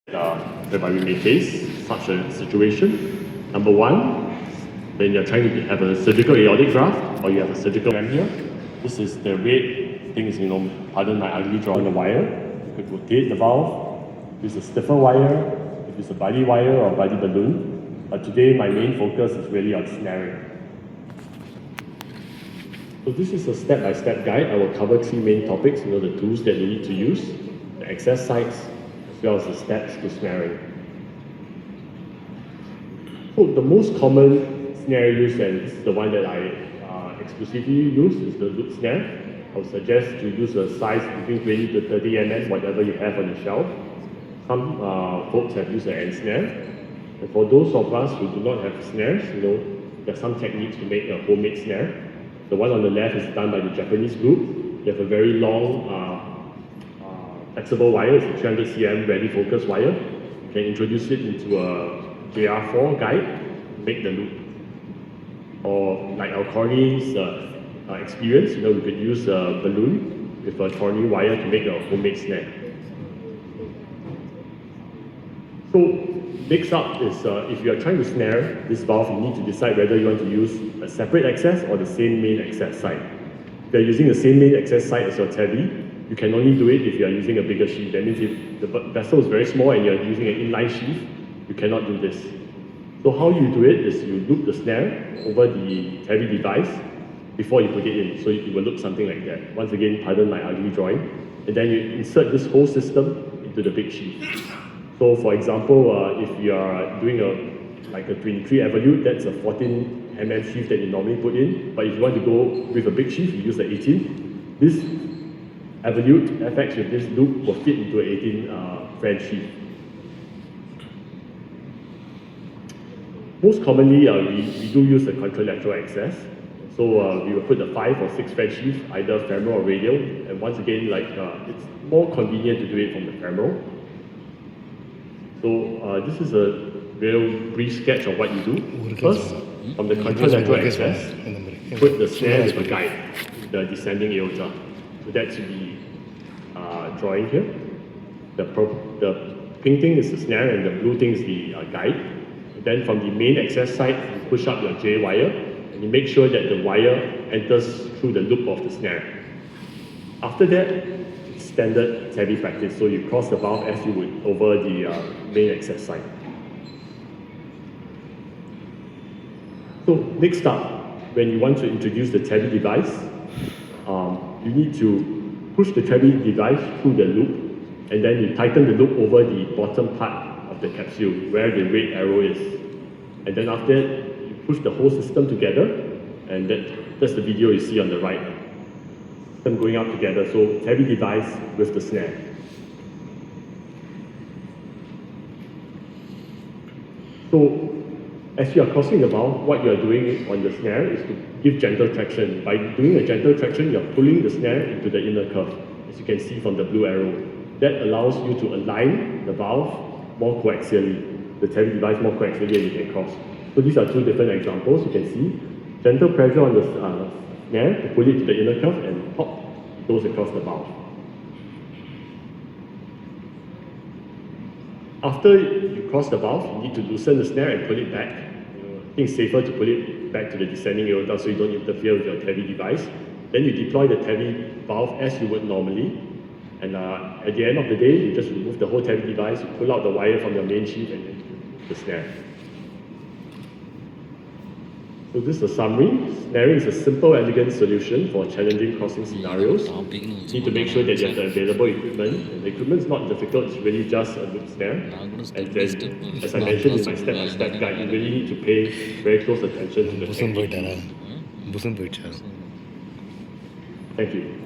whereby we may face such a situation. Number one, when you're trying to have a surgical aortic graft or you have a surgical ram here, this is the red things, pardon my ugly drawing, the wire. You could rotate the valve, use a stiffer wire, use a buddy wire or buddy balloon. But today my main focus is really on snaring. So this is a step-by-step guide. I will cover three main topics, the tools that you need to use, the access sites, as well as the steps to snaring. So the most common snare used, and this is the one that I exclusively use, is the loop snare. I would suggest to use a size between 20 to 30 mm, whatever you have on the shelf. Some folks have used an end snare. And for those of us who do not have snares, there are some techniques to make a homemade snare. The one on the left is done by the Japanese group. They have a very long flexible wire. It's a 300 cm ready focus wire. You can introduce it into a JR4 guide, make the loop. Or like our Corny's experience, we could use a balloon with a Corny wire to make a homemade snare. So next up is if you are trying to snare this valve, you need to decide whether you want to use a separate access or the same main access site. If you are using the same main access site as your tabby, you can only do it if you are using a bigger sheath. That means if the vessel is very small and you are using an inline sheath, you cannot do this. So how you do it is you loop the snare over the tabby device before you put it in. So it will look something like that. Once again, pardon my ugly drawing. And then you insert this whole system into the big sheath. So for example, if you are doing a 23 evolute, that's a 14 mm sheath that you normally put in. But if you want to go with a big sheath, you use the 18. This evolute FX with this loop will fit into an 18 French sheath. Most commonly, we do use the contralateral access. So we will put the 5 or 6 French sheath, either femoral or radial. And once again, it's more convenient to do it from the femoral. So this is a real brief sketch of what you do. First, from the contralateral access, put the snare with a guide, the descending aorta. So that's the drawing here. The pink thing is the snare and the blue thing is the guide. Then from the main access side, you push up your J wire and you make sure that the wire enters through the loop of the snare. After that, it's standard tabby practice. So you cross the valve as you would over the main access side. So next up, when you want to introduce the tabby device, you need to push the tabby device through the loop and then you tighten the loop over the bottom part of the capsule where the red arrow is. And then after that, you push the whole system together, and that's the video you see on the right. Them going up together, so tabby device with the snare. So as you are crossing the valve, what you are doing on the snare is to give gentle traction. By doing a gentle traction, you are pulling the snare into the inner curve, as you can see from the blue arrow. That allows you to align the valve more coaxially, the tabby device more coaxially, and you can cross. So these are two different examples. You can see gentle pressure on the snare to pull it to the inner curve, and pop, it goes across the valve. After you cross the valve, you need to loosen the snare and pull it back. I think it's safer to pull it back to the descending aorta so you don't interfere with your tabby device. Then you deploy the tabby valve as you would normally. And at the end of the day, you just remove the whole tabby device, you pull out the wire from your main sheath and then the snare. So this is a summary. Snaring is a simple, elegant solution for challenging crossing scenarios. You need to make sure that you have the available equipment. And the equipment is not difficult, it's really just a loop snare. And then, as I mentioned in my step-by-step guide, you really need to pay very close attention to the technique. Thank you.